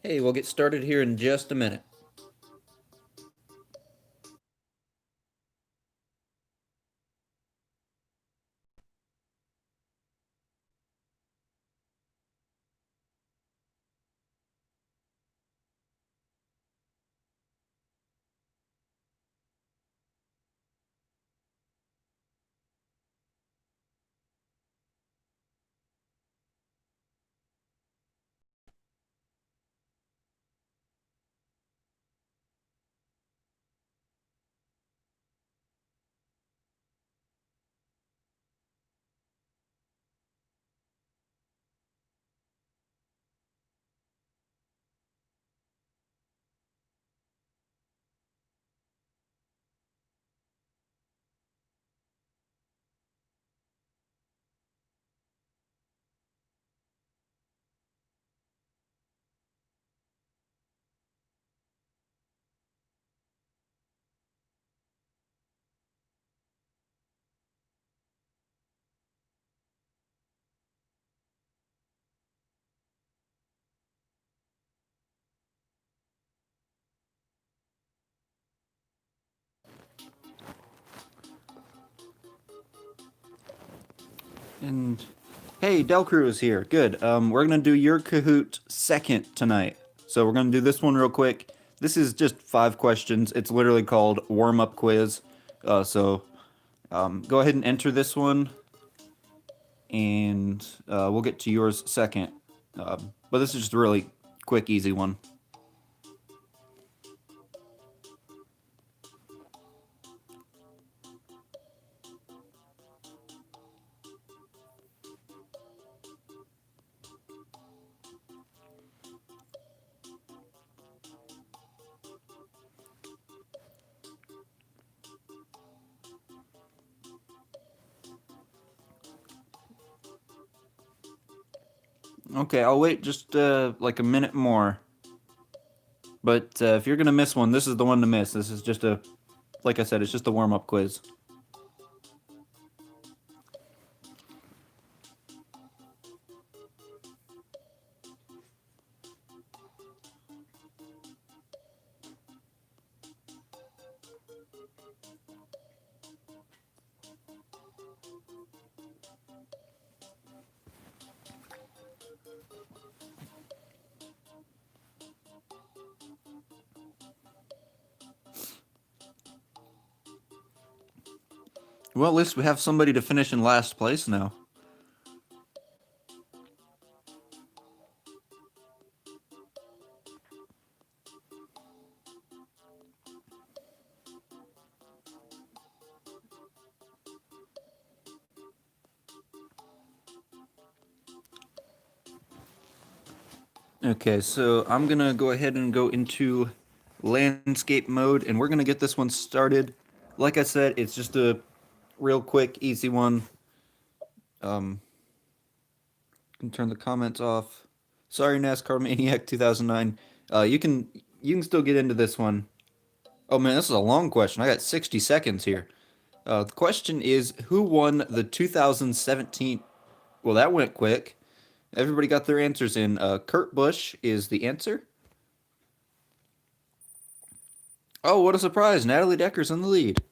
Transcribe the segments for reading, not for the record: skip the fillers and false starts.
Hey, we'll get started here in just a minute. And hey, Delcrew is here. Good. We're gonna do your Kahoot second tonight. So we're gonna do this one real quick. This is just 5 questions. It's literally called warm-up quiz. So go ahead and enter this one, and we'll get to yours second. But this is just a really quick, easy one. Okay, I'll wait just like a minute more. But if you're gonna miss one, this is the one to miss. This is just like I said, it's just a warm-up quiz. Well, at least we have somebody to finish in last place now. Okay, so I'm gonna go ahead and go into landscape mode, and we're gonna get this one started. Like I said, it's just a real quick, easy one. Um, can turn the comments off. Sorry, NASCAR Maniac 2009. You can still get into this one. Oh man, this is a long question. I got 60 seconds here. The question is, who won the 2017? Well, that went quick. Everybody got their answers in. Kurt Busch is the answer. Oh, what a surprise! Natalie Decker's in the lead.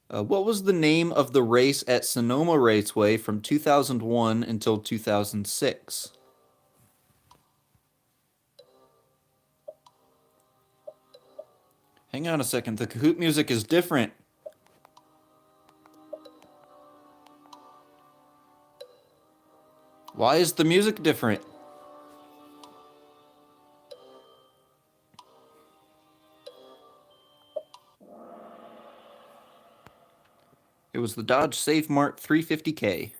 What was the name of the race at Sonoma Raceway from 2001 until 2006? Hang on a second. The Kahoot music is different. Why is the music different? It was the Dodge Safe Mart 350K.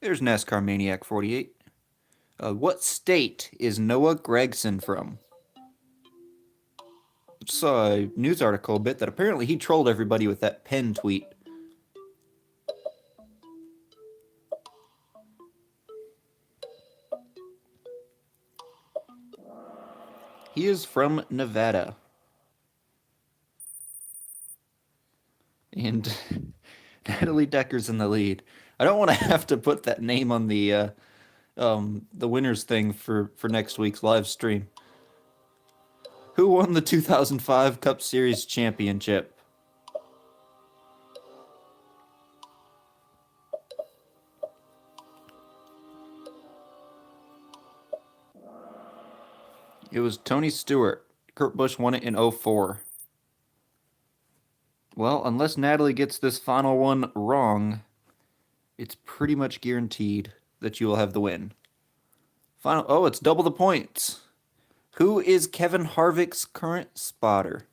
There's NASCAR Maniac 48. What state is Noah Gregson from? Saw a news article a bit that apparently he trolled everybody with that pen tweet. He is from Nevada. And Natalie Decker's in the lead. I don't want to have to put that name on the the winners thing for next week's live stream. Who won the 2005 Cup Series championship? It was Tony Stewart. Kurt Busch won it in 04. Well, unless Natalie gets this final one wrong, it's pretty much guaranteed that you will have the win. Final. Oh, it's double the points. Who is Kevin Harvick's current spotter?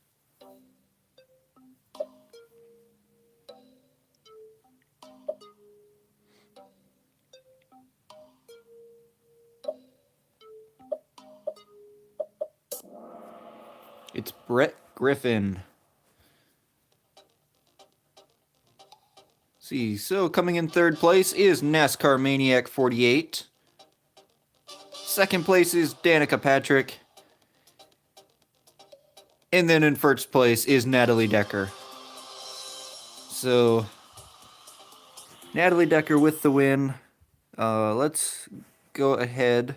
It's Brett Griffin. See, so coming in third place is NASCAR Maniac 48. Second place is Danica Patrick. And then in first place is Natalie Decker. So, Natalie Decker with the win. Let's go ahead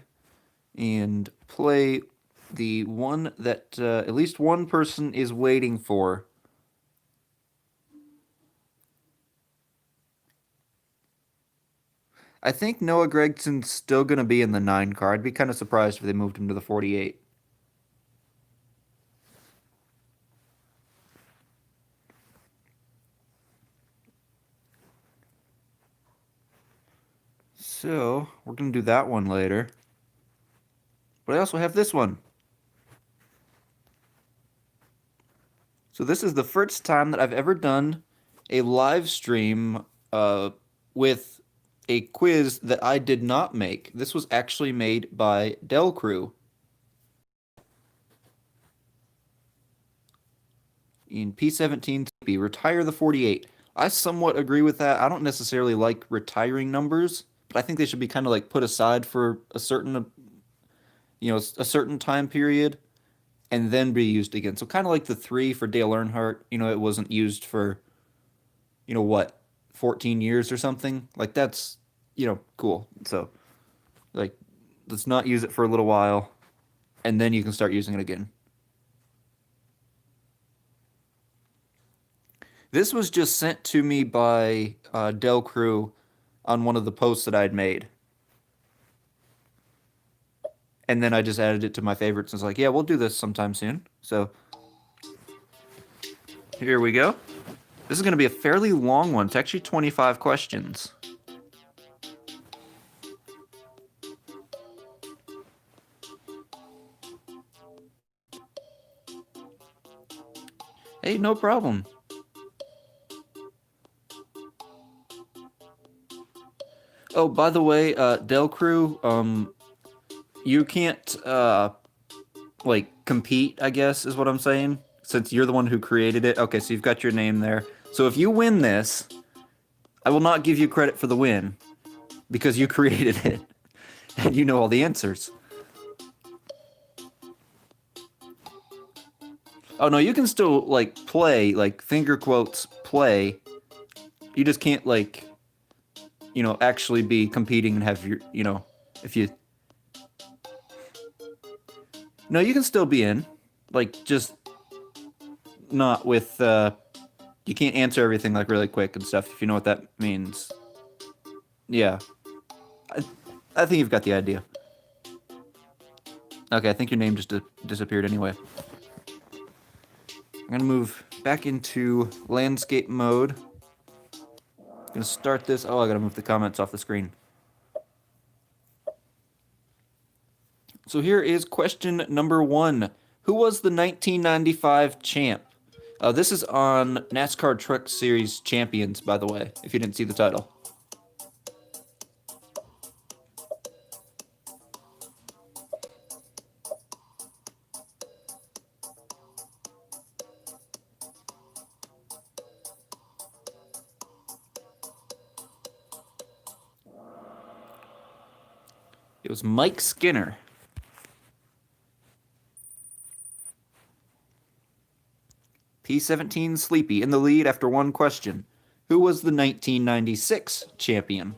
and play the one that at least one person is waiting for. I think Noah Gregson's still going to be in the 9 car. I'd be kind of surprised if they moved him to the 48. So, we're going to do that one later. But I also have this one. So this is the first time that I've ever done a live stream with a quiz that I did not make. This was actually made by Del Crew. In P17, retire the 48. I somewhat agree with that. I don't necessarily like retiring numbers, but I think they should be kind of like put aside for a certain, a certain time period and then be used again. So kind of like the 3 for Dale Earnhardt, it wasn't used for, what, 14 years or something? Like that's, cool. So like let's not use it for a little while and then you can start using it again. This was just sent to me by Del Crew on one of the posts that I'd made. And then I just added it to my favorites and was like, yeah, we'll do this sometime soon. So here we go. This is going to be a fairly long one. It's actually 25 questions. Hey, no problem. Oh, by the way, Del Crew, you can't like compete, I guess is what I'm saying, since you're the one who created it. Okay, so you've got your name there. So if you win this, I will not give you credit for the win because you created it and you know all the answers. Oh no, you can still like play, like finger quotes play. You just can't like actually be competing and have your, if you No, you can still be in. Like just not with you can't answer everything like really quick and stuff, if you know what that means. Yeah. I think you've got the idea. Okay, I think your name just disappeared anyway. I'm gonna move back into landscape mode. Gonna start this. Oh, I gotta move the comments off the screen. So here is question number 1. Who was the 1995 champ? This is on NASCAR Truck Series Champions, by the way, if you didn't see the title. It was Mike Skinner. P17 Sleepy in the lead after one question. Who was the 1996 champion?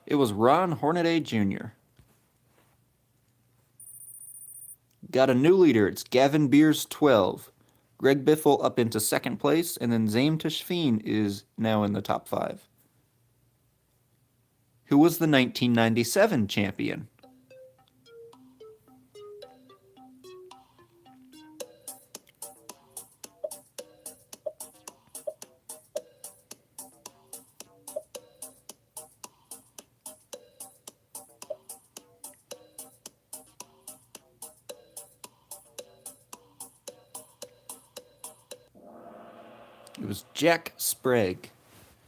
It was Ron Hornaday Jr. Got a new leader. It's Gavin Beers 12. Greg Biffle up into second place, and then Zaim Tashfeen is now in the top 5. Who was the 1997 champion? It was Jack Sprague.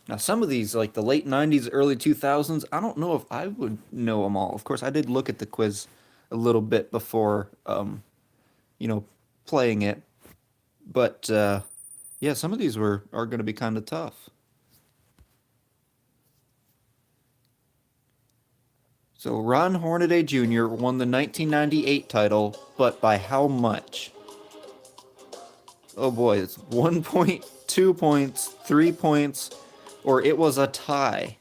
Now, some of these, like the late 90s, early 2000s, I don't know if I would know them all. Of course, I did look at the quiz a little bit before, you know, playing it. But, yeah, some of these are going to be kind of tough. So, Ron Hornaday Jr. won the 1998 title, but by how much? Oh boy, it's 1 point, 2 points, 3 points, or it was a tie.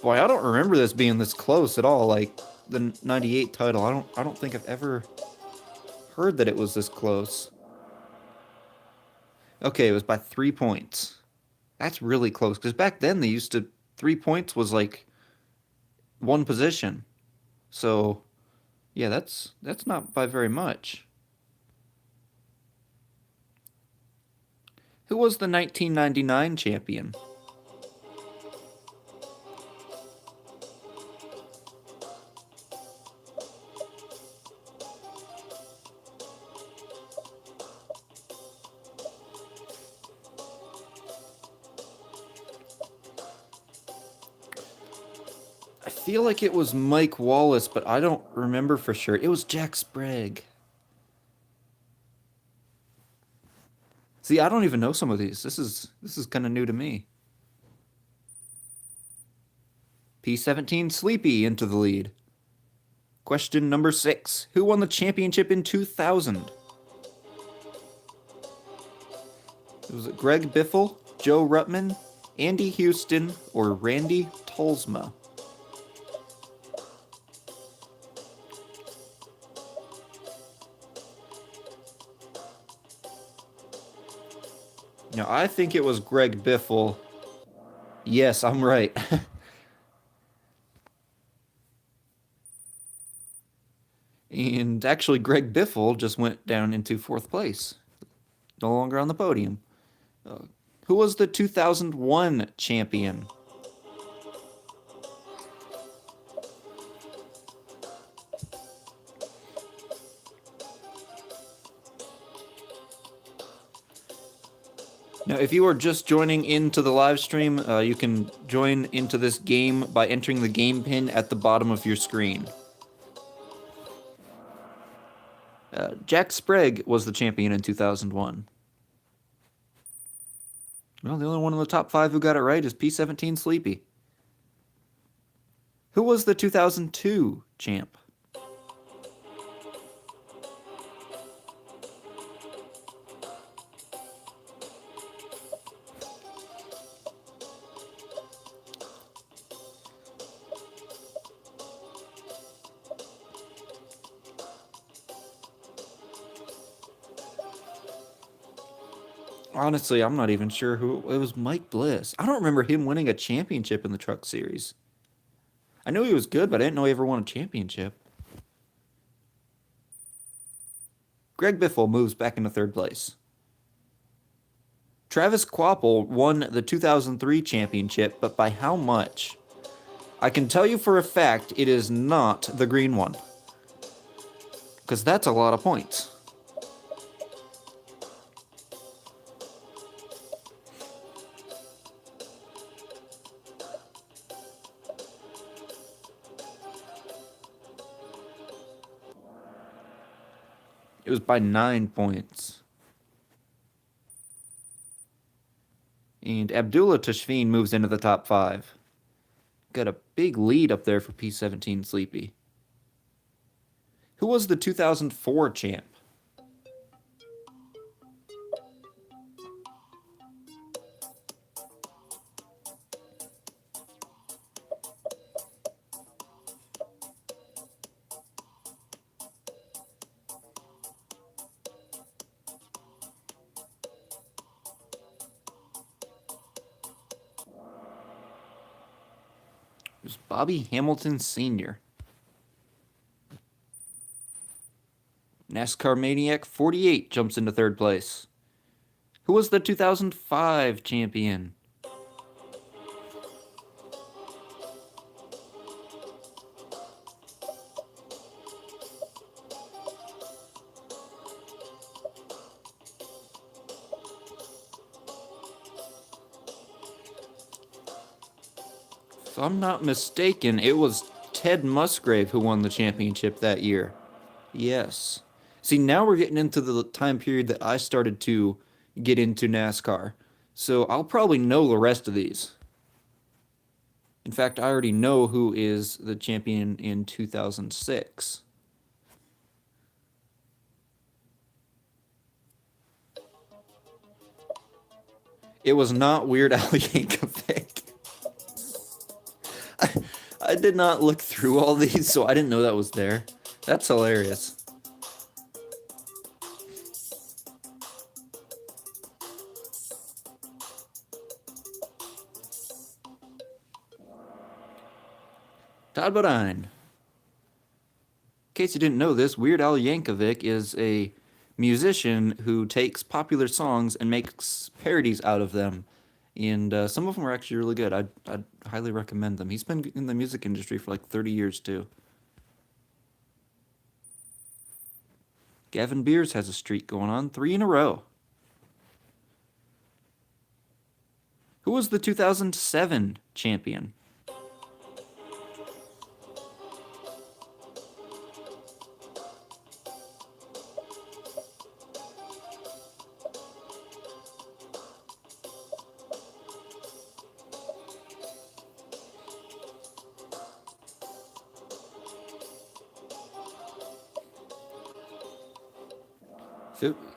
Boy, I don't remember this being this close at all. Like the 98 title, I don't think I've ever heard that it was this close. Okay, it was by 3 points. That's really close because back then they used to 3 points was like one position. So, yeah, that's not by very much. Who was the 1999 champion? I feel like it was Mike Wallace, but I don't remember for sure. It was Jack Sprague. See, I don't even know some of these. This is kind of new to me. P17 Sleepy into the lead. Question number 6. Who won the championship in 2000? Was it Greg Biffle, Joe Ruttman, Andy Houston, or Randy Tolsma? Now, I think it was Greg Biffle. Yes, I'm right. And actually, Greg Biffle just went down into 4th place. No longer on the podium. Uh, who was the 2001 champion? Now, if you are just joining into the live stream, you can join into this game by entering the game pin at the bottom of your screen. Jack Sprague was the champion in 2001. Well, the only one in the top 5 who got it right is P17 Sleepy. Who was the 2002 champ? Honestly, I'm not even sure who it was. Mike Bliss. I don't remember him winning a championship in the Truck Series. I knew he was good, but I didn't know he ever won a championship. Greg Biffle moves back into 3rd place. Travis Kvapil won the 2003 championship, but by how much? I can tell you for a fact it is not the green one. Because that's a lot of points. It was by 9 points. And Abdullah Tashfeen moves into the top 5. Got a big lead up there for P17 Sleepy. Who was the 2004 champ? was Bobby Hamilton Sr. NASCAR Maniac 48 jumps into third place. Who was the 2005 champion? If I'm not mistaken, it was Ted Musgrave who won the championship that year. Yes. See, now we're getting into the time period that I started to get into NASCAR. So I'll probably know the rest of these. In fact, I already know who is the champion in 2006. It was not Weird Al Yankovic. I did not look through all these, so I didn't know that was there. That's hilarious. Todd Bodine. In case you didn't know this, Weird Al Yankovic is a musician who takes popular songs and makes parodies out of them. And some of them are actually really good. I'd highly recommend them. He's been in the music industry for like 30 years too. Gavin Beers has a streak going on, 3 in a row. Who was the 2007 champion?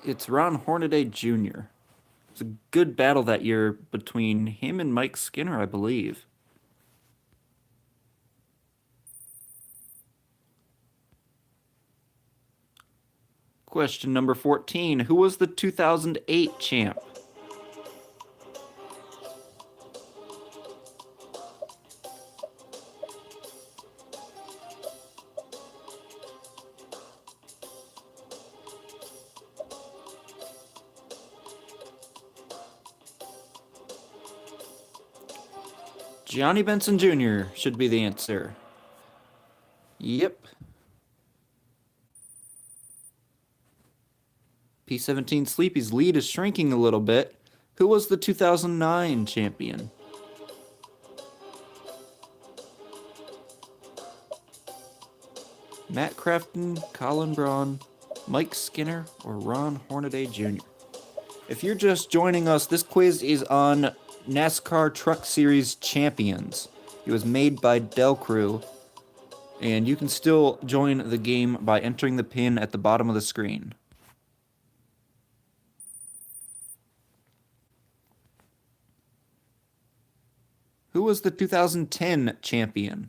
It's Ron Hornaday Jr. It's a good battle that year between him and Mike Skinner, I believe. Question number 14. Who was the 2008 champ? Johnny Benson Jr. should be the answer. Yep. P17 Sleepy's lead is shrinking a little bit. Who was the 2009 champion? Matt Crafton, Colin Braun, Mike Skinner, or Ron Hornaday Jr.? If you're just joining us, this quiz is on NASCAR Truck Series Champions. It was made by Del Crew, and you can still join the game by entering the pin at the bottom of the screen. Who was the 2010 champion?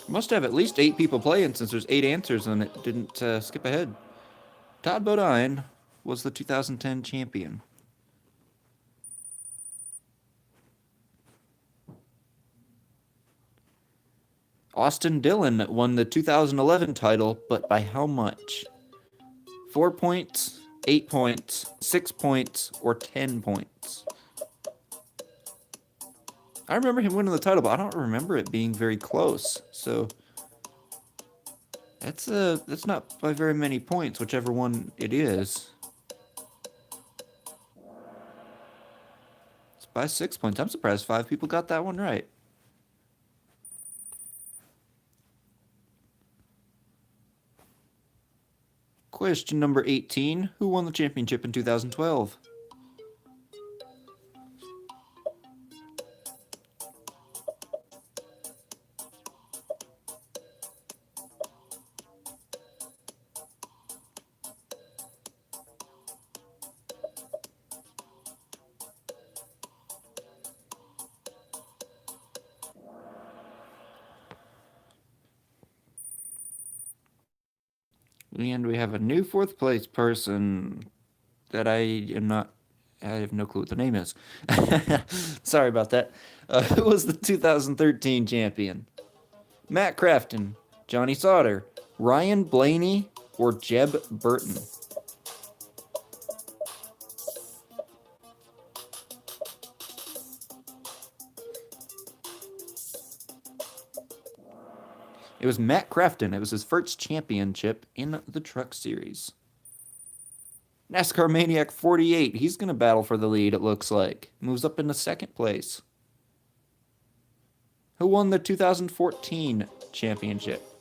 Must have at least 8 people playing since there's 8 answers and it didn't skip ahead. Todd Bodine was the 2010 champion. Austin Dillon won the 2011 title, but by how much? 4 points, 8 points, 6 points, or 10 points? I remember him winning the title, but I don't remember it being very close. So that's not by very many points, whichever one it is. It's by 6 points. I'm surprised 5 people got that one right. Question number 18. Who won the championship in 2012? And we have a new fourth place person that I have no clue what the name is. Sorry about that. Who was the 2013 champion? Matt Crafton, Johnny Sauter, Ryan Blaney, or Jeb Burton? It was Matt Crafton. It was his first championship in the Truck Series. NASCAR Maniac 48. He's going to battle for the lead, it looks like. Moves up into second place. Who won the 2014 championship?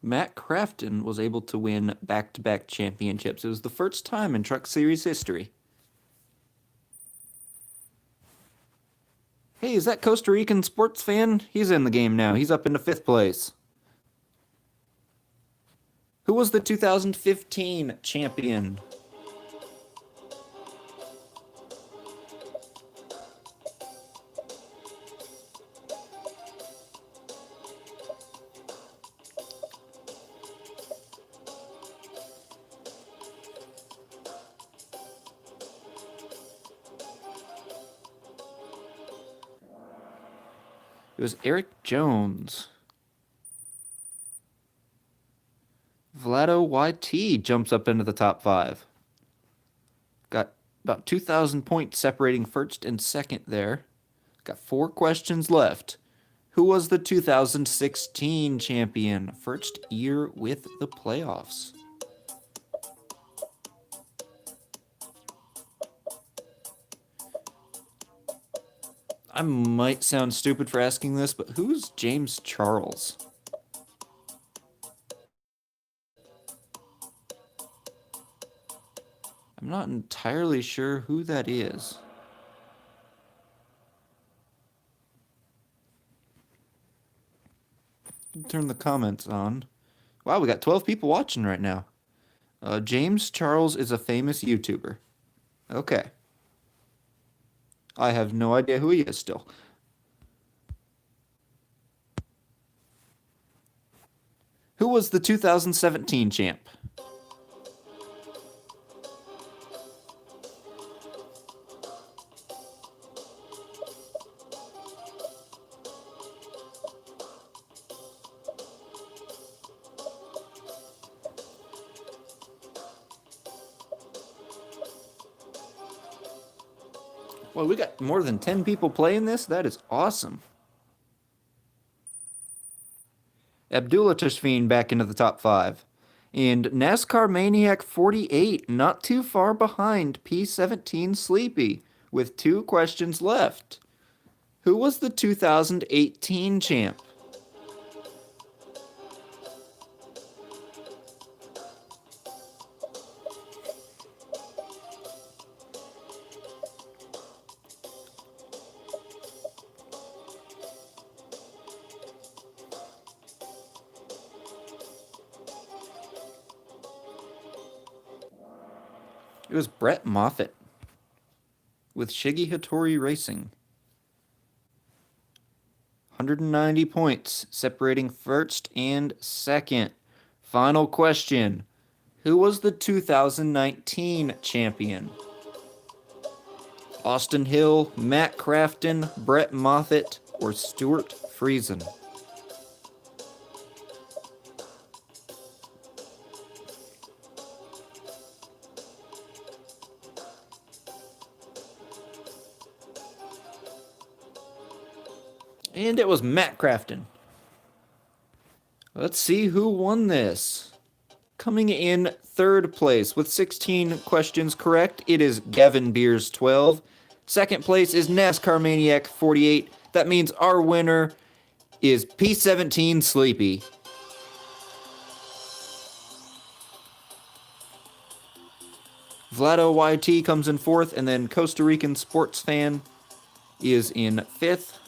Matt Crafton was able to win back-to-back championships. It was the first time in Truck Series history. Hey, is that Costa Rican sports fan? He's in the game now. He's up into fifth place. Who was the 2015 champion? It was Eric Jones. Vlado YT jumps up into the top five. Got about 2,000 points separating first and second there. Got 4 questions left. Who was the 2016 champion? First year with the playoffs. I might sound stupid for asking this, but who's James Charles? I'm not entirely sure who that is. Turn the comments on. Wow, we got 12 people watching right now. James Charles is a famous YouTuber. Okay. I have no idea who he is still. Who was the 2017 champ? Well, we got more than 10 people playing this. That is awesome. Abdullah Tashfeen back into the top 5. And NASCAR Maniac 48, not too far behind P17 Sleepy, with 2 questions left. Who was the 2018 champ? It was Brett Moffitt with Shiggy Hattori Racing. 190 points separating first and second. Final question. Who was the 2019 champion? Austin Hill, Matt Crafton, Brett Moffitt, or Stuart Friesen? And it was Matt Crafton. Let's see who won this. Coming in third place with 16 questions correct, it is Gavin Beers 12. Second place is NASCAR Maniac 48. That means our winner is P17 Sleepy. Vlado YT comes in fourth, and then Costa Rican sports fan is in fifth.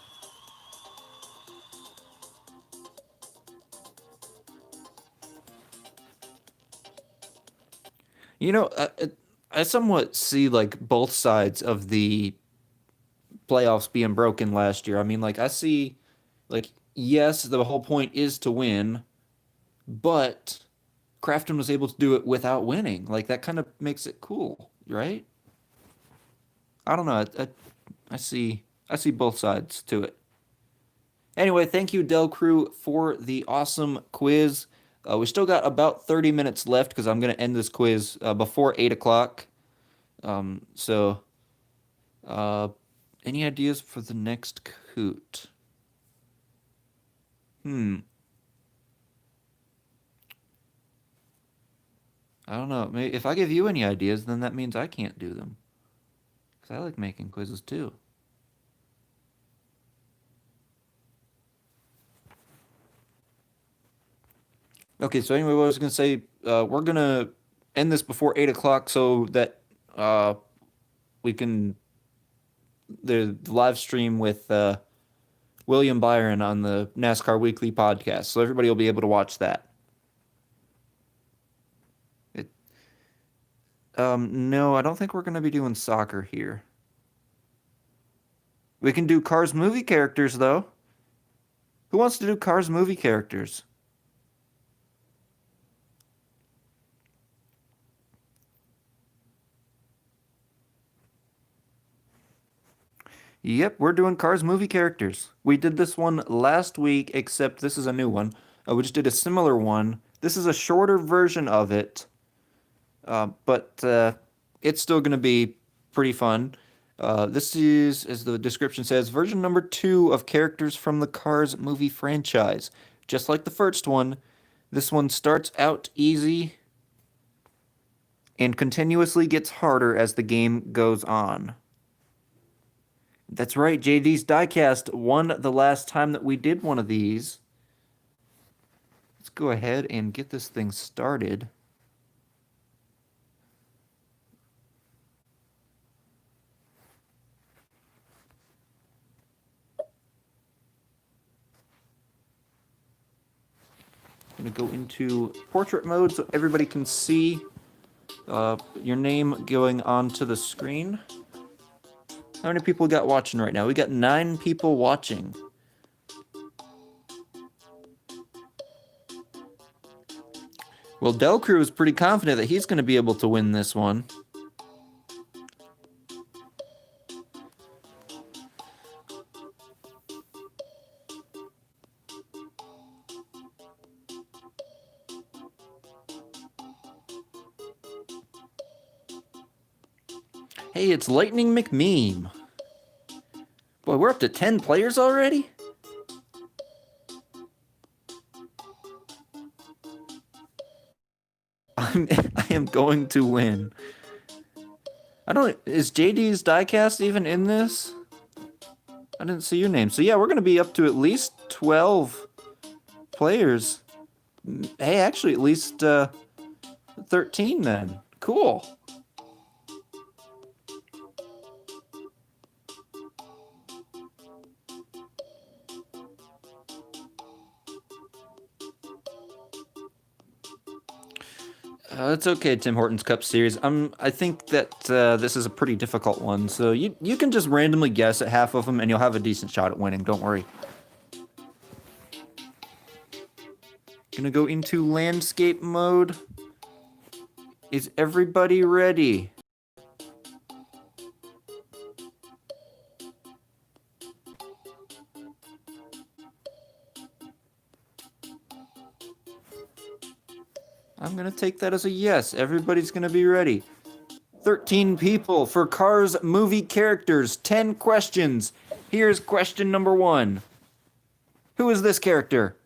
You know, I somewhat see like both sides of the playoffs being broken last year. I mean, like I see, like yes, the whole point is to win, but Crafton was able to do it without winning. Like that kind of makes it cool, right? I don't know. I see both sides to it. Anyway, thank you, Del Crew, for the awesome quiz. We still got about 30 minutes left because I'm going to end this quiz before 8 o'clock. So, uh, any ideas for the next Kahoot? Hmm, I don't know. Maybe if I give you any ideas, then that means I can't do them. Because I like making quizzes too. Okay, so anyway, what I was going to say, we're going to end this before 8 o'clock so that uh, we can the live stream with William Byron on the NASCAR Weekly podcast. So everybody will be able to watch that. It, no, I don't think we're going to be doing soccer here. We can do Cars movie characters, though. Who wants to do Cars movie characters? Yep, we're doing Cars movie characters. We did this one last week, except this is a new one. We just did a similar one. This is a shorter version of it, but it's still going to be pretty fun. This is, as the description says, version number two of characters from the Cars movie franchise. Just like the first one, this one starts out easy and continuously gets harder as the game goes on. That's right, JD's Diecast won the last time that we did one of these. Let's go ahead and get this thing started. I'm going to go into portrait mode so everybody can see your name going onto the screen. How many people we got watching right now? We got 9 people watching. Well, Delcrew is pretty confident that he's going to be able to win this one. Hey, it's Lightning McMeme. Boy, we're up to 10 players already? I am going to win. I don't. Is JD's Diecast even in this? I didn't see your name. So yeah, we're gonna be up to at least 12 players. Hey, actually, at least 13 then. Cool. It's okay, Tim Hortons Cup Series. I think that this is a pretty difficult one, so you can just randomly guess at half of them, and you'll have a decent shot at winning. Don't worry. Gonna go into landscape mode. Is everybody ready? I'm gonna take that as a yes. Everybody's gonna be ready. 13 people for Cars movie characters. 10 questions. Here's question number 1. Who is this character?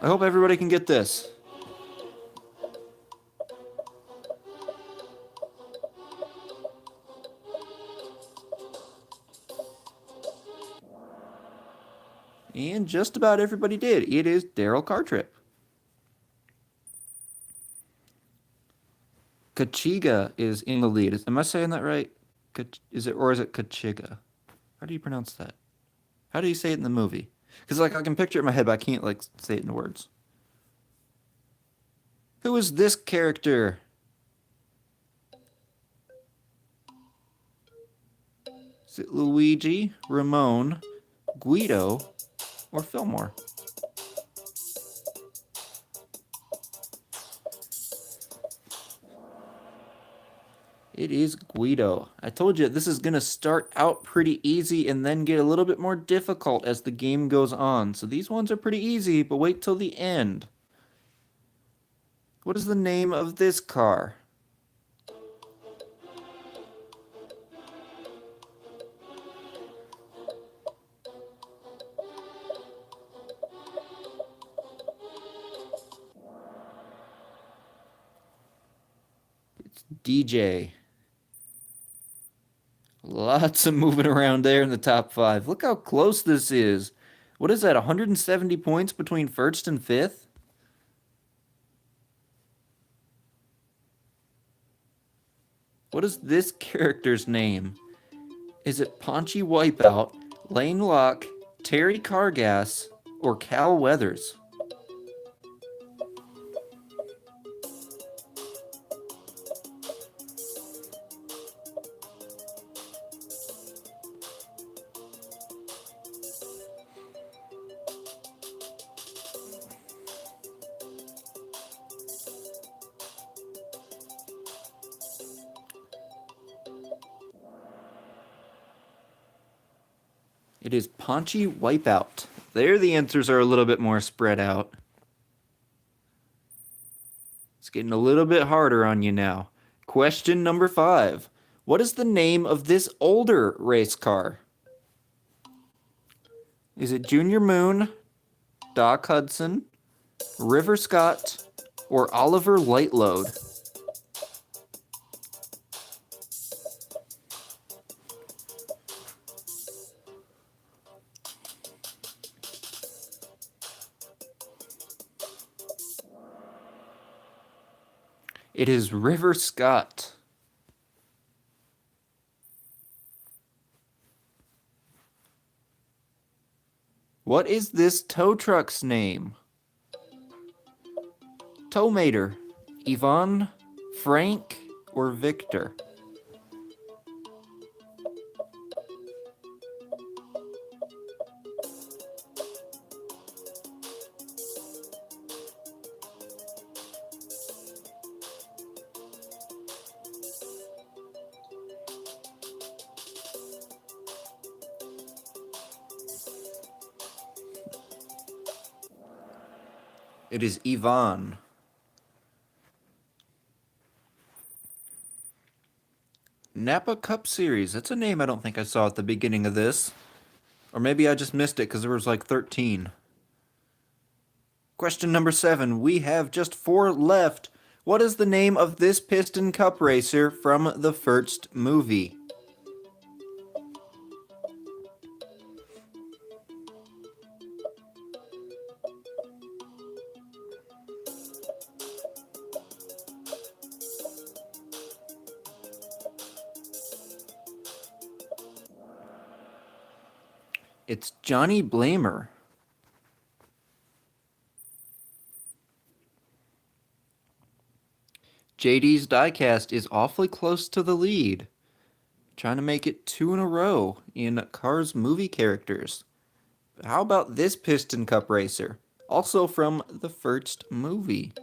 I hope everybody can get this. And just about everybody did. It is Daryl Cartrip. Kachiga is in the lead. Am I saying that right? Is it or is it Kachiga? How do you pronounce that? How do you say it in the movie? Because like I can picture it in my head, but I can't like say it in words. Who is this character? Is it Luigi, Ramon, Guido, or Fillmore? It is Guido. I told you this is going to start out pretty easy and then get a little bit more difficult as the game goes on. So these ones are pretty easy, but wait till the end. What is the name of this car? It's DJ. Lots of moving around there in the top 5. Look how close this is. What is that, 170 points between first and fifth? What is this character's name? Is it Paunchy Wipeout, Lane Locke, Terry Cargas, or Cal Weathers? It is Paunchy Wipeout. There the answers are a little bit more spread out. It's getting a little bit harder on you now. Question number 5. What is the name of this older race car? Is it Junior Moon, Doc Hudson, River Scott, or Oliver Lightload? It is River Scott. What is this tow truck's name? Towmater, Yvonne, Frank, or Victor? It is Yvonne. Napa Cup Series. That's a name I don't think I saw at the beginning of this. Or maybe I just missed it because there was like 13. Question number 7. We have just 4 left. What is the name of this Piston Cup racer from the first movie? It's Johnny Blamer. JD's diecast is awfully close to the lead. Trying to make it 2 in a row in Cars movie characters. How about this Piston Cup racer? Also from the first movie.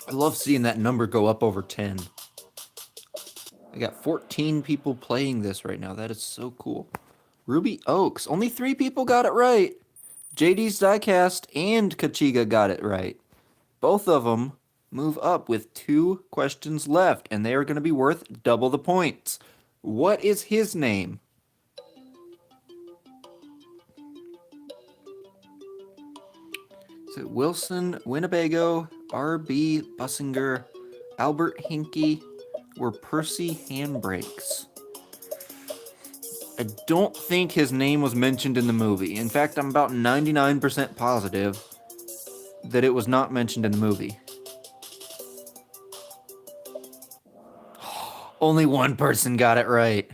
I love seeing that number go up over 10. I got 14 people playing this right now. That is so cool. Ruby Oaks. Only 3 people got it right. JD's diecast and Kachiga got it right. Both of them move up with 2 questions left, and they are going to be worth double the points. What is his name? Is it Wilson Winnebago, R.B. Bussinger, Albert Hinkie, or Percy Handbrakes? I don't think his name was mentioned in the movie. In fact, I'm about 99% positive that it was not mentioned in the movie. Only one person got it right.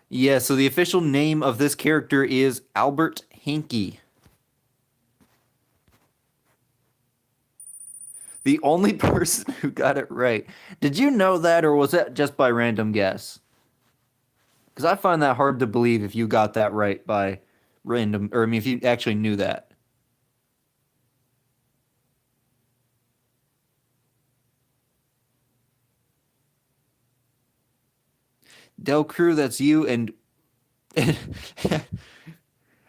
Yeah, so the official name of this character is Albert Hankey. The only person who got it right. Did you know that, or was that just by random guess? Because I find that hard to believe if you got that right by random, or I mean, if you actually knew that. Del Crew, that's you, and I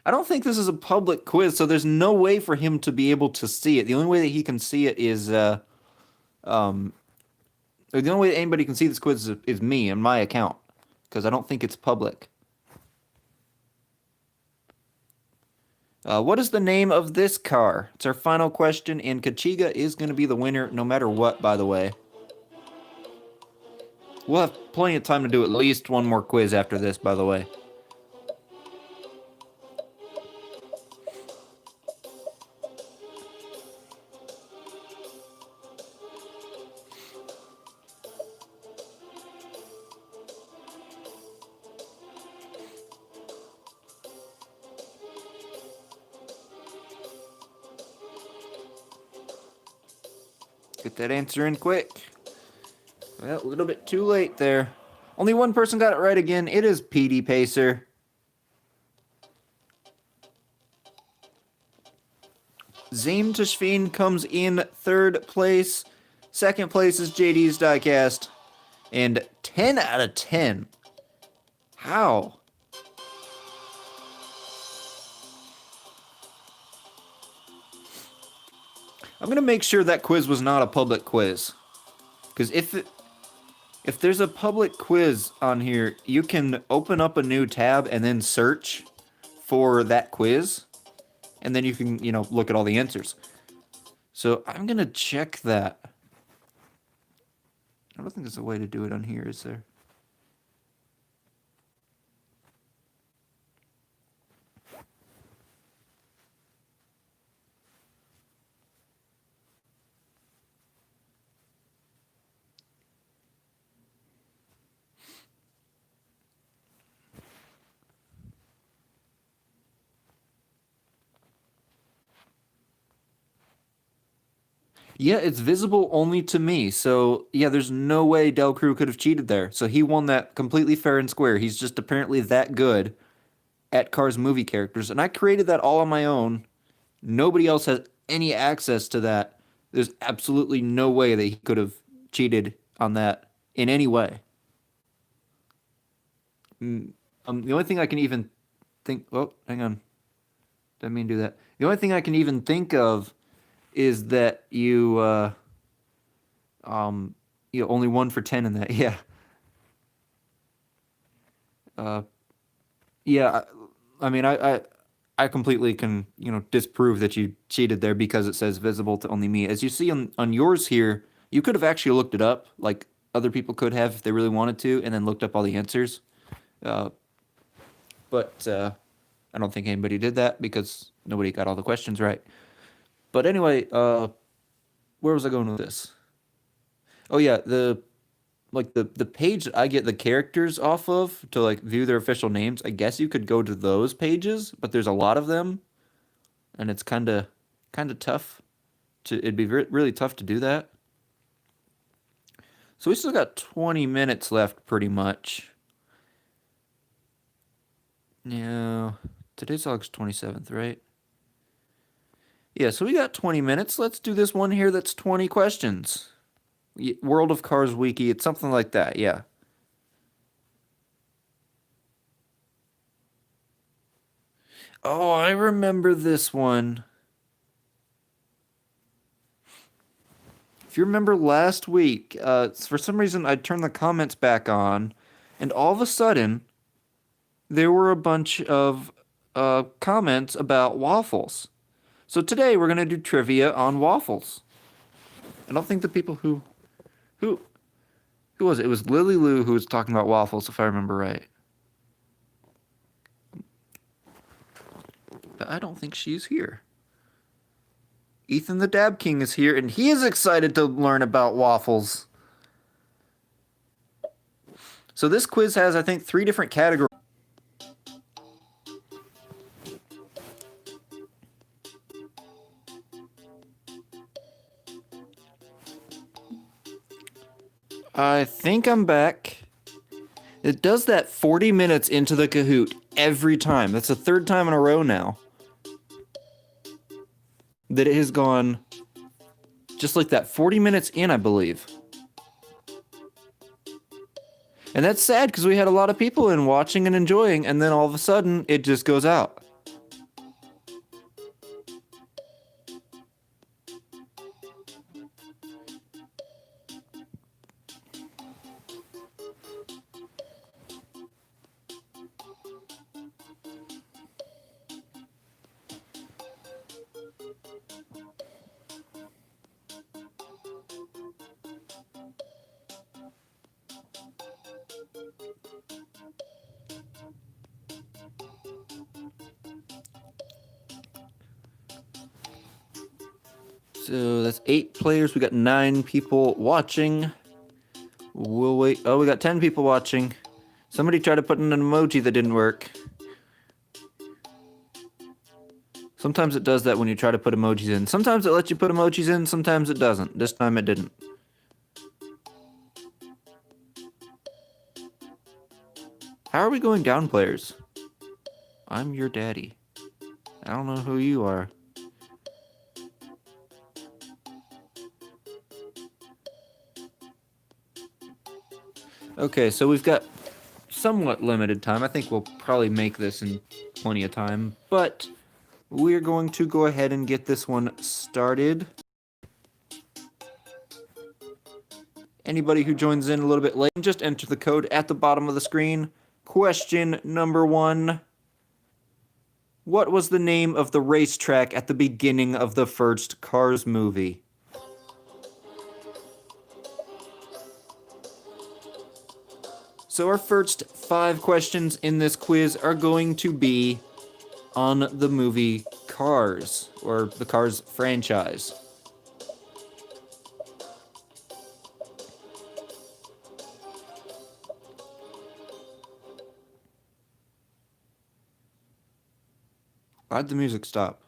don't think this is a public quiz, so there's no way for him to be able to see it. The only way that he can see it is, um, or the only way that anybody can see this quiz is me and my account, because I don't think it's public. What is the name of this car? It's our final question, and Kachiga is going to be the winner no matter what, by the way. We'll have plenty of time to do at least one more quiz after this, by the way. Get that answer in quick. Well, a little bit too late there. Only one person got it right again. It is PD Pacer. Zaim Tashfin comes in third place. Second place is JD's Diecast. And 10 out of 10. How? I'm going to make sure that quiz was not a public quiz. Because if there's a public quiz on here, you can open up a new tab and then search for that quiz. And then you can, look at all the answers. So I'm going to check that. I don't think there's a way to do it on here, is there? Yeah, it's visible only to me. So, yeah, there's no way Del Crew could have cheated there. So he won that completely fair and square. He's just apparently that good at Cars movie characters. And I created that all on my own. Nobody else has any access to that. There's absolutely no way that he could have cheated on that in any way. The only thing I can even think. Oh, hang on. Didn't mean to do that. The only thing I can even think of is that you only 1 for 10 in that. Yeah. Uh, yeah. I mean, I completely can, disprove that you cheated there because it says visible to only me. As you see on yours here, you could have actually looked it up, like other people could have if they really wanted to, and then looked up all the answers. Uh, but I don't think anybody did that because nobody got all the questions right. But anyway, where was I going with this? Oh yeah, the page that I get the characters off of to like view their official names. I guess you could go to those pages, but there's a lot of them, and it's kind of tough to. It'd be really tough to do that. So we still got 20 minutes left, pretty much. Yeah, today's August 27th, right? Yeah, so we got 20 minutes. Let's do this one here that's 20 questions. World of Cars Wiki, it's something like that, yeah. Oh, I remember this one. If you remember last week, for some reason I turned the comments back on, and all of a sudden, there were a bunch of comments about waffles. So today we're gonna do trivia on waffles. I don't think the people who who was it? It was Lily Lou who was talking about waffles, if I remember right. but I don't think she's here. Ethan the Dab King is here, and he is excited to learn about waffles. So this quiz has, I think, 3 different categories. I think I'm back. It does that 40 minutes into the Kahoot every time. That's the 3rd time in a row now that it has gone just like that, 40 minutes in, I believe. And that's sad because we had a lot of people in watching and enjoying, and then all of a sudden it just goes out. So that's 8 players. We got 9 people watching. We'll wait. Oh, we got 10 people watching. Somebody tried to put in an emoji that didn't work. Sometimes it does that when you try to put emojis in. Sometimes it lets you put emojis in, sometimes it doesn't. This time it didn't. How are we going down, players? I'm your daddy. I don't know who you are. Okay, so we've got somewhat limited time. I think we'll probably make this in plenty of time, but we're going to go ahead and get this one started. Anybody who joins in a little bit late, just enter the code at the bottom of the screen. Question number 1. What was the name of the racetrack at the beginning of the first Cars movie? So our first 5 questions in this quiz are going to be on the movie Cars, or the Cars franchise. Why'd the music stop?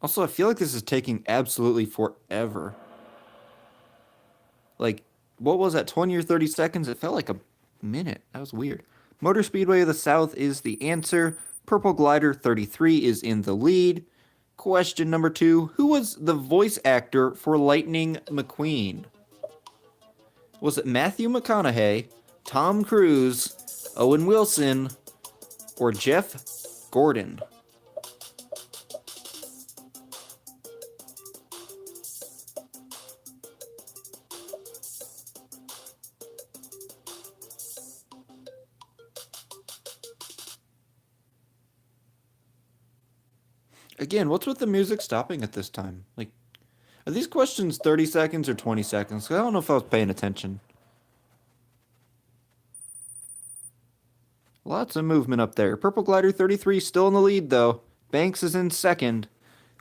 Also, I feel like this is taking absolutely forever. Like, what was that, 20 or 30 seconds? It felt like a minute. That was weird. Motor Speedway of the South is the answer. Purple Glider 33 is in the lead. Question number 2. Who was the voice actor for Lightning McQueen? Was it Matthew McConaughey, Tom Cruise, Owen Wilson, or Jeff Gordon? Again, what's with the music stopping at this time? Like, are these questions 30 seconds or 20 seconds? I don't know if I was paying attention. Lots of movement up there. Purple Glider 33 still in the lead, though. Banks is in second.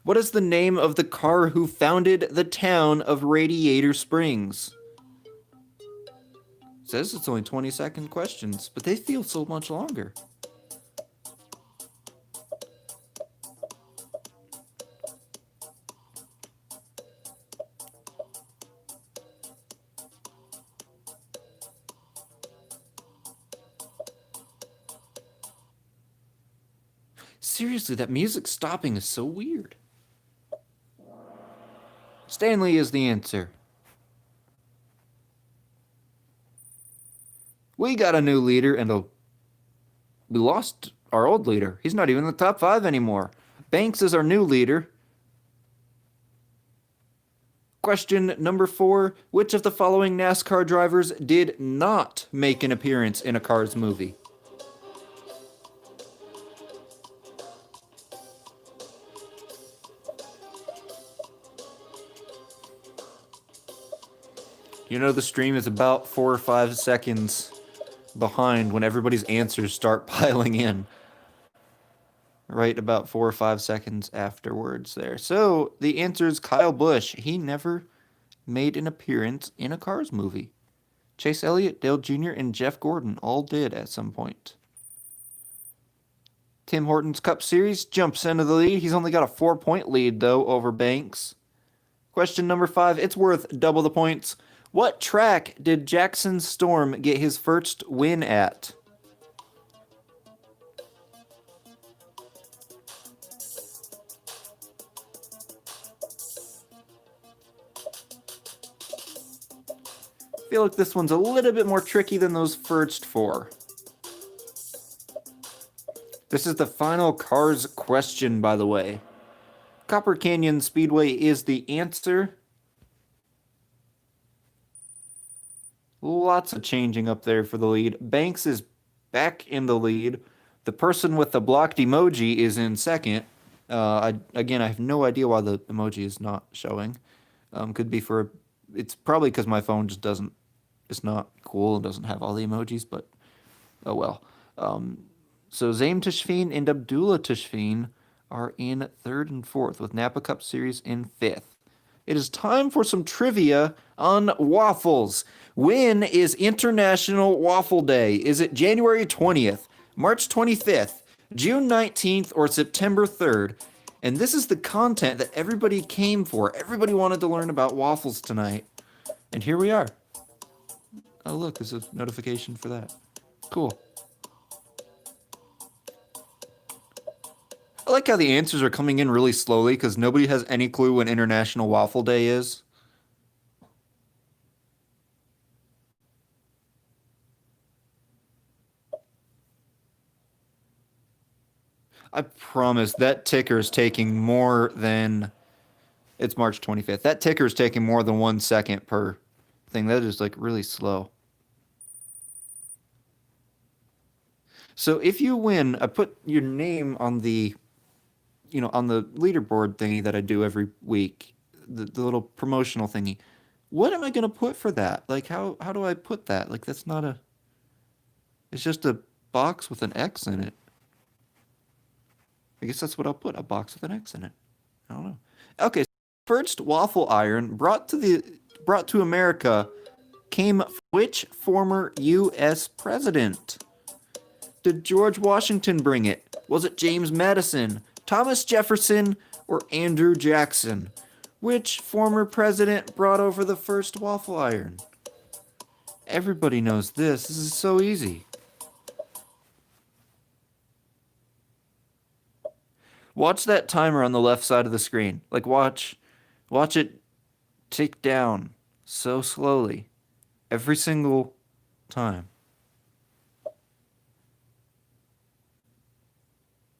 What is the name of the car who founded the town of Radiator Springs? It says it's only 20-second questions, but they feel so much longer. Seriously, that music stopping is so weird. Stanley is the answer. We got a new leader, and we lost our old leader. He's not even in the top 5 anymore. Banks is our new leader. Question number 4. Which of the following NASCAR drivers did not make an appearance in a Cars movie? You know, the stream is about 4 or 5 seconds behind when everybody's answers start piling in. right about 4 or 5 seconds afterwards there. So the answer is Kyle Busch. He never made an appearance in a Cars movie. Chase Elliott, Dale Jr., and Jeff Gordon all did at some point. Tim Horton's Cup Series jumps into the lead. He's only got a 4-point lead, though, over Banks. Question number 5. It's worth double the points. What track did Jackson Storm get his first win at? I feel like this one's a little bit more tricky than those first 4. This is the final Cars question, by the way. Copper Canyon Speedway is the answer. Lots of changing up there for the lead. Banks is back in the lead. The person with the blocked emoji is in second. Again, I have no idea why the emoji is not showing. Could be for... It's probably because my phone just doesn't... It's not cool and doesn't have all the emojis, but... Oh well. So Zaim Tashfeen and Abdullah Tashfeen are in 3rd and 4th, with Napa Cup Series in 5th. It is time for some trivia on waffles. When is International Waffle Day? Is it January 20th, March 25th, June 19th, or September 3rd? And this is the content that everybody came for. Everybody wanted to learn about waffles tonight. And here we are. Oh, look, there's a notification for that. Cool. I like how the answers are coming in really slowly because nobody has any clue when International Waffle Day is. I promise that ticker is taking more than... It's March 25th. That ticker is taking more than 1 second per thing. That is like really slow. So if you win, I put your name on the, on the leaderboard thingy that I do every week, the little promotional thingy. What am I gonna put for that? Like how do I put that? Like that's not a... It's just a box with an X in it. I guess that's what I'll put, a box with an X in it. I don't know. Okay, first waffle iron brought to America came from which former U.S. president? Did George Washington bring it? Was it James Madison, Thomas Jefferson, or Andrew Jackson? Which former president brought over the first waffle iron? Everybody knows this. This is so easy. Watch that timer on the left side of the screen. Like watch it tick down so slowly every single time. I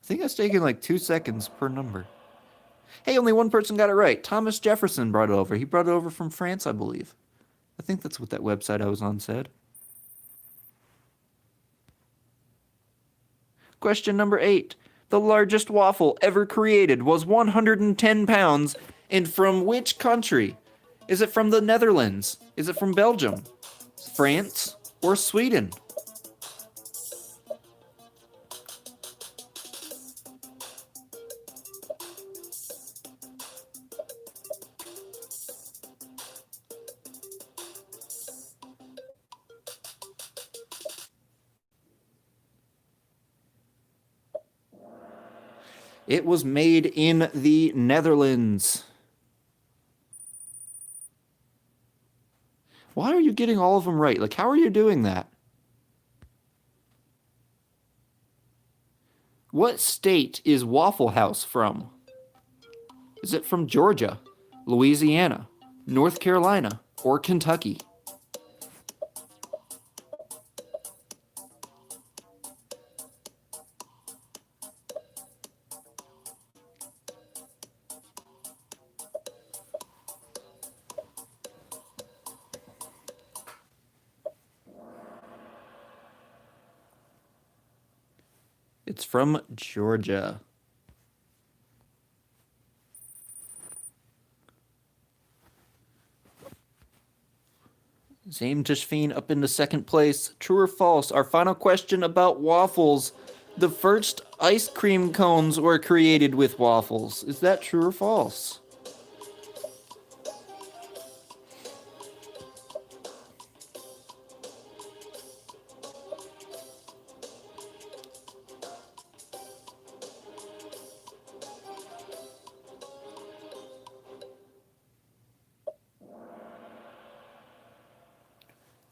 think that's taking like 2 seconds per number. Hey, only one person got it right. Thomas Jefferson brought it over. He brought it over from France, I believe. I think that's what that website I was on said. Question number 8. The largest waffle ever created was 110 pounds and from which country? Is it from the Netherlands? Is it from Belgium, France, or Sweden? It was made in the Netherlands. Why are you getting all of them right? Like, how are you doing that? What state is Waffle House from? Is it from Georgia, Louisiana, North Carolina, or Kentucky? It's from Georgia. Zaim Tashfeen up into second place. True or false? Our final question about waffles. The first ice cream cones were created with waffles. Is that true or false?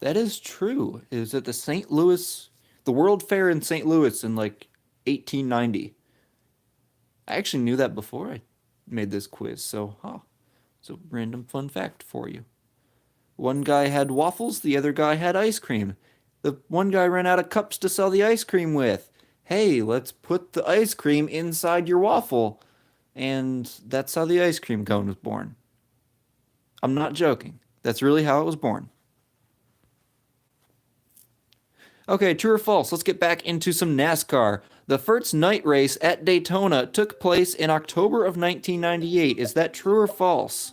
That is true. It was at the World Fair in St. Louis in like 1890. I actually knew that before I made this quiz, so, it's a random fun fact for you. One guy had waffles, the other guy had ice cream. The one guy ran out of cups to sell the ice cream with. Hey, let's put the ice cream inside your waffle. And that's how the ice cream cone was born. I'm not joking. That's really how it was born. Okay, true or false? Let's get back into some NASCAR. The first night race at Daytona took place in October of 1998. Is that true or false?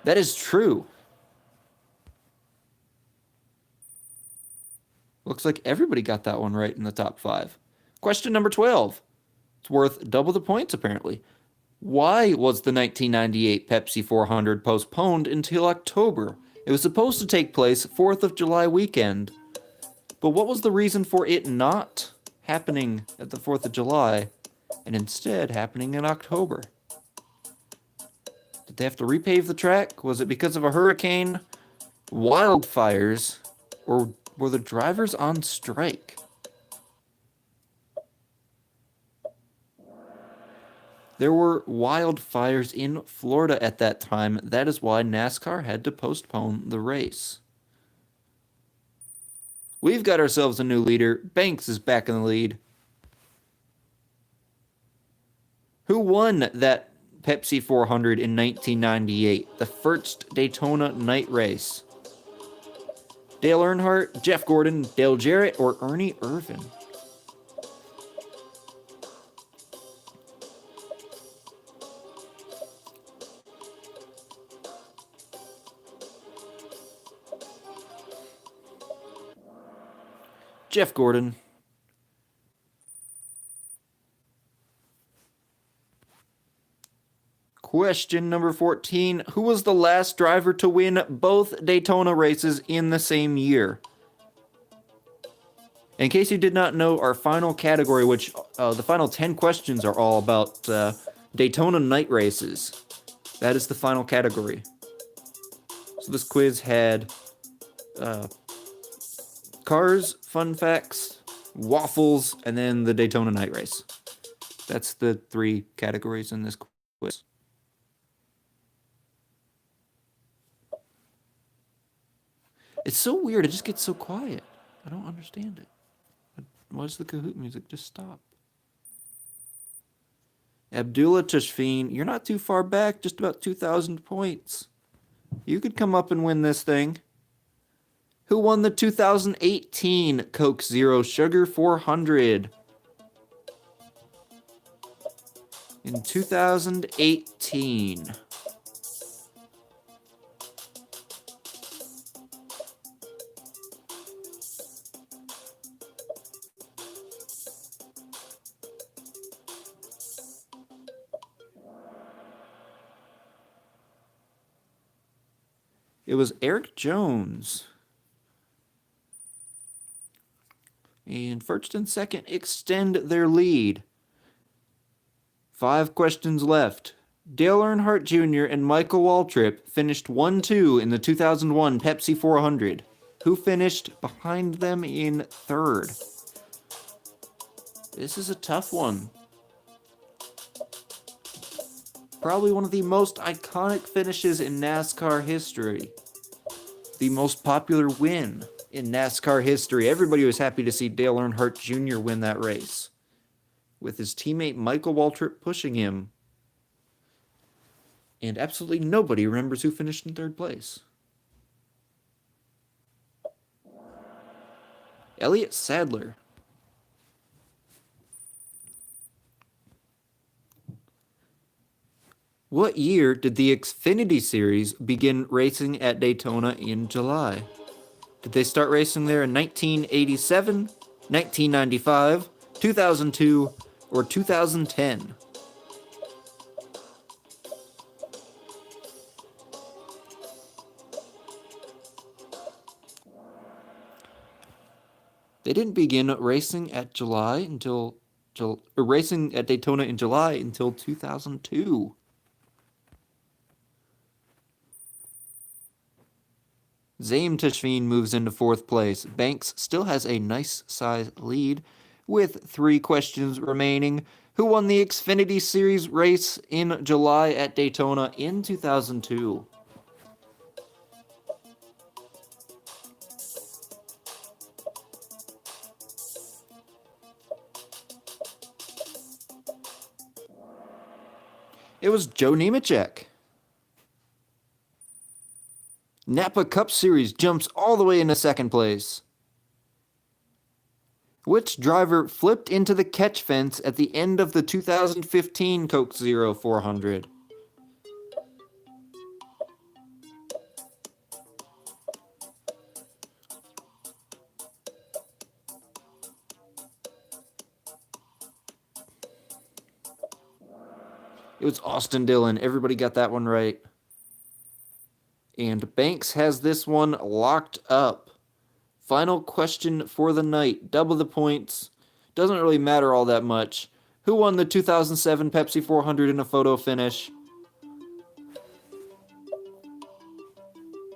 That is true. Looks like everybody got that one right in the top five. Question number 12. It's worth double the points, apparently. Why was the 1998 Pepsi 400 postponed until October? It was supposed to take place 4th of July weekend. But what was the reason for it not happening at the 4th of July and instead happening in October? Did they have to repave the track? Was it because of a hurricane, wildfires, or were the drivers on strike? There were wildfires in Florida at that time. That is why NASCAR had to postpone the race. We've got ourselves a new leader. Banks is back in the lead. Who won that Pepsi 400 in 1998, the first Daytona night race? Dale Earnhardt, Jeff Gordon, Dale Jarrett, or Ernie Irvan? Jeff Gordon. Question number 14. Who was the last driver to win both Daytona races in the same year? In case you did not know, our final category, which the final 10 questions are all about Daytona night races. That is the final category. So this quiz had cars, fun facts, waffles, and then the Daytona night race. That's the three categories in this quiz. It's so weird. It just gets so quiet. I don't understand it. Why does the Kahoot music just stop? Abdullah Tashfeen, you're not too far back, just about 2,000 points. You could come up and win this thing. Who won the 2018 Coke Zero Sugar 400? In 2018. It was Eric Jones. And first and second extend their lead. 5 questions left. Dale Earnhardt Jr. and Michael Waltrip finished 1-2 in the 2001 Pepsi 400. Who finished behind them in third? This is a tough one. Probably one of the most iconic finishes in NASCAR history. The most popular win in NASCAR history. Everybody was happy to see Dale Earnhardt Jr. win that race, with his teammate Michael Waltrip pushing him. And absolutely nobody remembers who finished in third place. Elliott Sadler. What year did the Xfinity Series begin racing at Daytona in July? Did they start racing there in 1987, 1995, 2002, or 2010? They didn't begin racing at racing at Daytona in July until 2002. Zaim Tashfin moves into fourth place. Banks still has a nice size lead with 3 questions remaining. Who won the Xfinity Series race in July at Daytona in 2002? It was Joe Nemechek. Napa Cup Series jumps all the way into second place. Which driver flipped into the catch fence at the end of the 2015 Coke Zero 400? It was Austin Dillon. Everybody got that one right. And Banks has this one locked up. Final question for the night. Double the points. Doesn't really matter all that much. Who won the 2007 Pepsi 400 in a photo finish?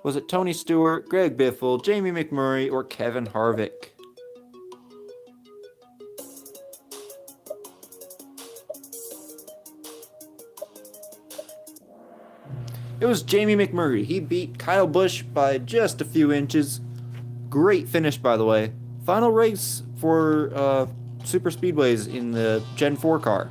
Was it Tony Stewart, Greg Biffle, Jamie McMurray, or Kevin Harvick? It was Jamie McMurray. He beat Kyle Busch by just a few inches. Great finish, by the way. Final race for Super Speedways in the Gen 4 car.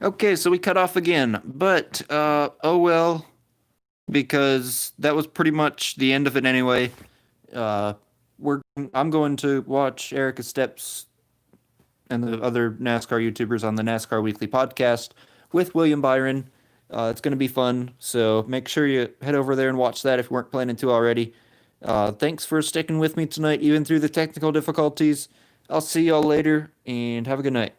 Okay, so we cut off again, but oh well, because that was pretty much the end of it anyway. I'm going to watch Erica Steps and the other NASCAR YouTubers on the NASCAR Weekly podcast with William Byron. It's going to be fun, so make sure you head over there and watch that if you weren't planning to already. Thanks for sticking with me tonight, even through the technical difficulties. I'll see y'all later, and have a good night.